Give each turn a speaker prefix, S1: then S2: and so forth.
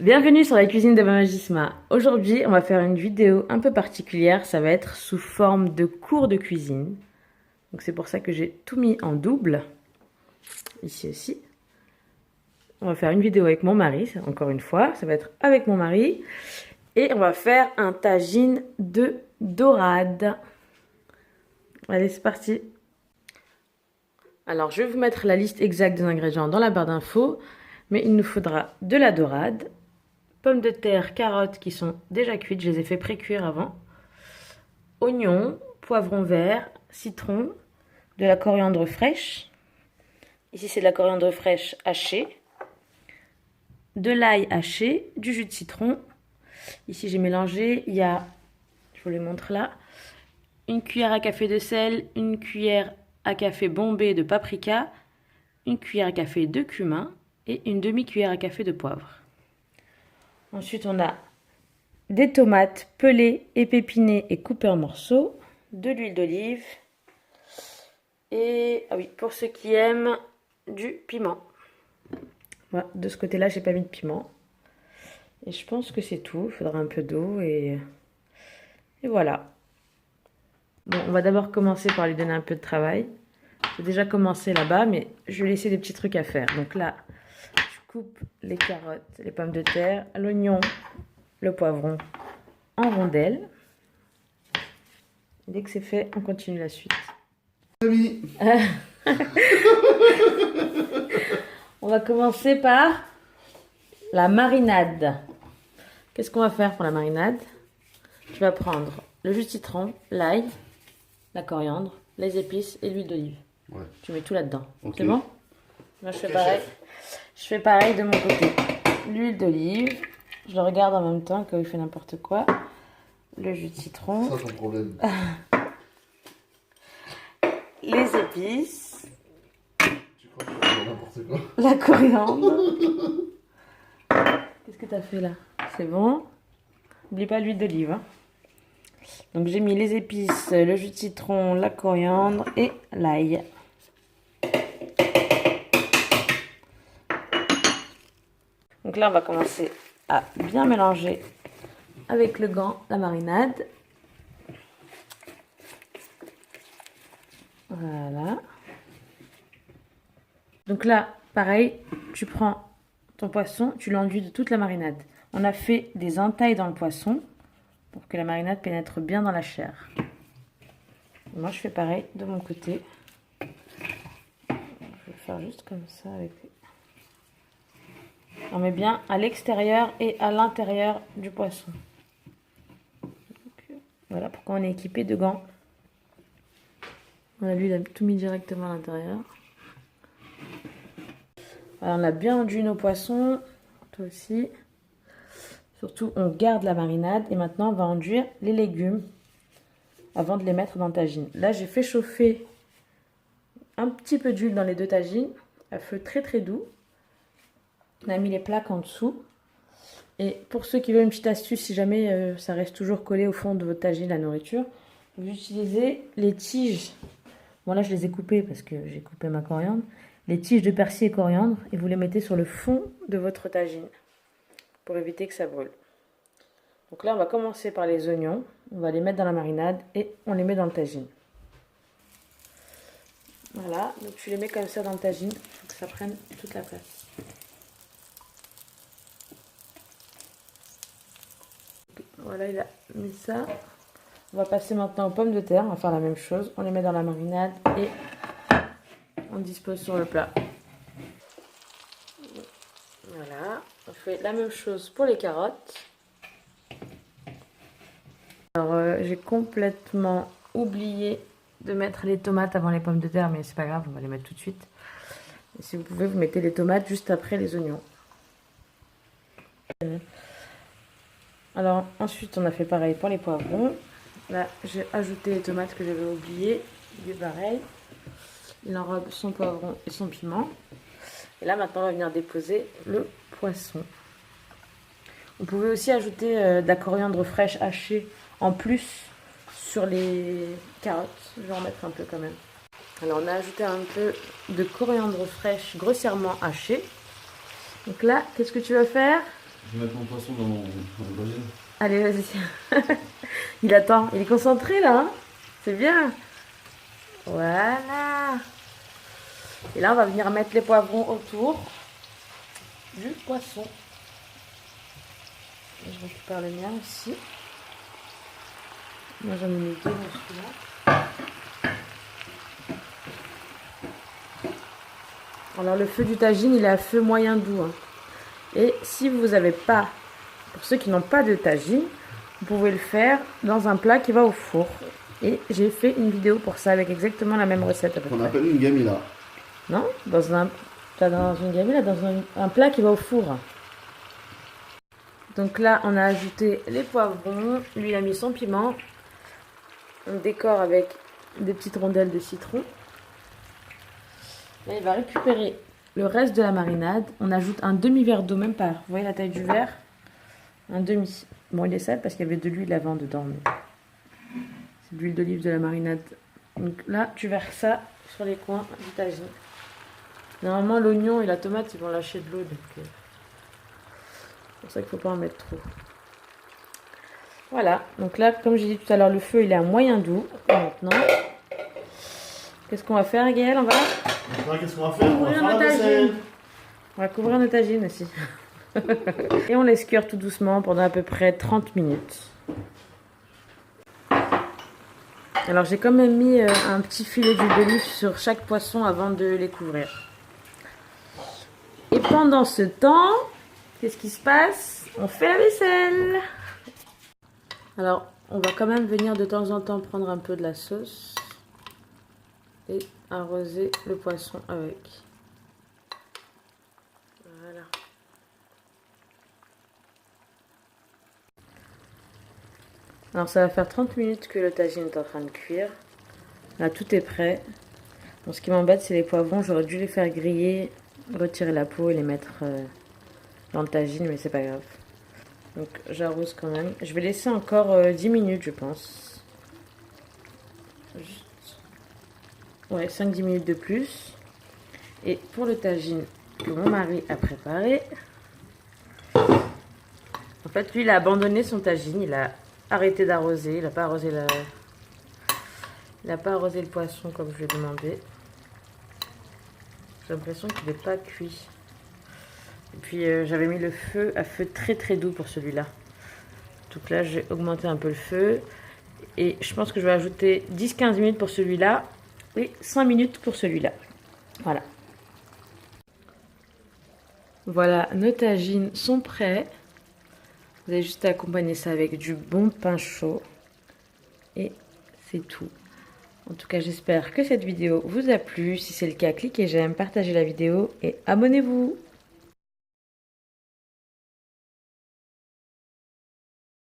S1: Bienvenue sur la cuisine de Mama Gisma. Aujourd'hui, on va faire une vidéo un peu particulière. Ça va être sous forme de cours de cuisine. Donc c'est pour ça que j'ai tout mis en double. Ici aussi. On va faire une vidéo avec mon mari, encore une fois. Ça va être avec mon mari. Et on va faire un tagine de dorade. Allez, c'est parti. Alors, je vais vous mettre la liste exacte des ingrédients dans la barre d'infos. Mais il nous faudra de la dorade, pommes de terre, carottes qui sont déjà cuites, je les ai fait pré-cuire avant, oignons, poivrons verts, citron, de la coriandre fraîche, ici c'est de la coriandre fraîche hachée, de l'ail haché, du jus de citron, ici j'ai mélangé, il y a, je vous les montre là, une cuillère à café de sel, une cuillère à café bombée de paprika, une cuillère à café de cumin et une demi-cuillère à café de poivre. Ensuite, on a des tomates pelées, épinées et coupées en morceaux, de l'huile d'olive et, ah oui, pour ceux qui aiment, du piment. Voilà, de ce côté-là, j'ai pas mis de piment. Et je pense que c'est tout. Il faudra un peu d'eau et voilà. Bon, on va d'abord commencer par lui donner un peu de travail. J'ai déjà commencé là-bas, mais je vais laisser des petits trucs à faire. Donc là, je coupe les carottes, les pommes de terre, l'oignon, le poivron en rondelles. Dès que c'est fait, on continue la suite. On va commencer par la marinade. Qu'est-ce qu'on va faire pour la marinade? Tu vas prendre le jus de citron, l'ail, la coriandre, les épices et l'huile d'olive. Ouais. Tu mets tout là-dedans. Okay. C'est bon? Moi, je fais pareil. Je fais pareil de mon côté. L'huile d'olive. Je le regarde en même temps qu'il fait n'importe quoi. Le jus de citron.
S2: C'est ça ton problème.
S1: Les épices.
S2: Tu crois que tu vas faire n'importe quoi?
S1: La coriandre. Qu'est-ce que tu as fait là? C'est bon? N'oublie pas l'huile d'olive. Hein. Donc j'ai mis les épices, le jus de citron, la coriandre et l'ail. Donc là on va commencer à bien mélanger avec le gant la marinade. Voilà. Donc là, pareil, tu prends ton poisson, tu l'enduis de toute la marinade. On a fait des entailles dans le poisson pour que la marinade pénètre bien dans la chair. Et moi, je fais pareil de mon côté. Je vais faire juste comme ça avec. On met bien à l'extérieur et à l'intérieur du poisson. Donc, voilà pourquoi on est équipé de gants. Voilà, lui, il a tout mis directement à l'intérieur. Voilà, on a bien enduit nos poissons. Toi aussi. Surtout, on garde la marinade. Et maintenant, on va enduire les légumes avant de les mettre dans le tagine. Là, j'ai fait chauffer un petit peu d'huile dans les deux tagines à feu très très doux. On a mis les plaques en dessous. Et pour ceux qui veulent une petite astuce, si jamais ça reste toujours collé au fond de votre tagine, la nourriture, vous utilisez les tiges. Bon là, je les ai coupées parce que j'ai coupé ma coriandre. Les tiges de persil et coriandre et vous les mettez sur le fond de votre tagine pour éviter que ça brûle. Donc là, on va commencer par les oignons. On va les mettre dans la marinade et on les met dans le tagine. Voilà, donc tu les mets comme ça dans le tagine pour que ça prenne toute la place. Voilà, il a mis ça. On va passer maintenant aux pommes de terre. On va faire la même chose. On les met dans la marinade et on dispose sur le plat. Voilà. On fait la même chose pour les carottes. Alors, j'ai complètement oublié de mettre les tomates avant les pommes de terre, mais c'est pas grave, on va les mettre tout de suite. Et si vous pouvez, vous mettez les tomates juste après les oignons. Alors, ensuite, on a fait pareil pour les poivrons. Là, j'ai ajouté les tomates que j'avais oubliées. Du pareil. Il enrobe son poivron et son piment. Et là, maintenant, on va venir déposer le poisson. Vous pouvez aussi ajouter de la coriandre fraîche hachée en plus sur les carottes. Je vais en mettre un peu quand même. Alors, on a ajouté un peu de coriandre fraîche grossièrement hachée. Donc là, qu'est-ce que tu vas faire?
S2: Je vais mettre mon poisson dans le brésil.
S1: Allez, vas-y. Il attend. Il est concentré là. Hein, c'est bien. Voilà. Et là, on va venir mettre les poivrons autour du poisson. Et je récupère le mien aussi. Moi, j'en ai mis deux dans celui-là. Alors, le feu du tagine, il est à feu moyen doux. Hein. Et si vous n'avez pas, pour ceux qui n'ont pas de tagine, vous pouvez le faire dans un plat qui va au four. Et j'ai fait une vidéo pour ça avec exactement la même recette à peu près.
S2: On appelle une gamila.
S1: Non, pas dans une gamelle, dans un plat qui va au four. Donc là, on a ajouté les poivrons. Lui, il a mis son piment. On décore avec des petites rondelles de citron. Là, il va récupérer le reste de la marinade. On ajoute un demi-verre d'eau, même pas. Vous voyez la taille du verre? Un demi. Bon, il est sale parce qu'il y avait de l'huile avant dedans. C'est de l'huile d'olive de la marinade. Donc là, tu verses ça sur les coins du tagine. Normalement, l'oignon et la tomate, ils vont lâcher de l'eau. Donc c'est pour ça qu'il ne faut pas en mettre trop. Voilà. Donc là, comme j'ai dit tout à l'heure, le feu, il est à moyen doux. Maintenant, qu'est-ce qu'on va faire, Gaël?
S2: Qu'est-ce qu'on va faire? On va faire la vaisselle.
S1: On va couvrir nos tagines aussi. Et on laisse cuire tout doucement pendant à peu près 30 minutes. Alors j'ai quand même mis un petit filet d'huile d'olive sur chaque poisson avant de les couvrir. Et pendant ce temps, qu'est-ce qui se passe? On fait la vaisselle. Alors on va quand même venir de temps en temps prendre un peu de la sauce et arroser le poisson avec. Voilà. Alors ça va faire 30 minutes que le tagine est en train de cuire. Là tout est prêt. Bon, ce qui m'embête c'est les poivrons. J'aurais dû les faire griller, retirer la peau et les mettre dans le tagine, mais c'est pas grave. Donc j'arrose quand même. Je vais laisser encore 10 minutes je pense. Juste... Ouais, 5-10 minutes de plus. Et pour le tagine que mon mari a préparé, en fait lui il a abandonné son tagine, il a arrêté d'arroser, il n'a pas arrosé le poisson comme je lui ai demandé. J'ai l'impression qu'il n'est pas cuit. Et puis j'avais mis le feu à feu très très doux pour celui-là. Donc là j'ai augmenté un peu le feu. Et je pense que je vais ajouter 10-15 minutes pour celui-là. Et 5 minutes pour celui-là. Voilà. Voilà, nos tagines sont prêts. Vous avez juste à accompagner ça avec du bon pain chaud. Et c'est tout. En tout cas, j'espère que cette vidéo vous a plu. Si c'est le cas, cliquez j'aime, partagez la vidéo et abonnez-vous.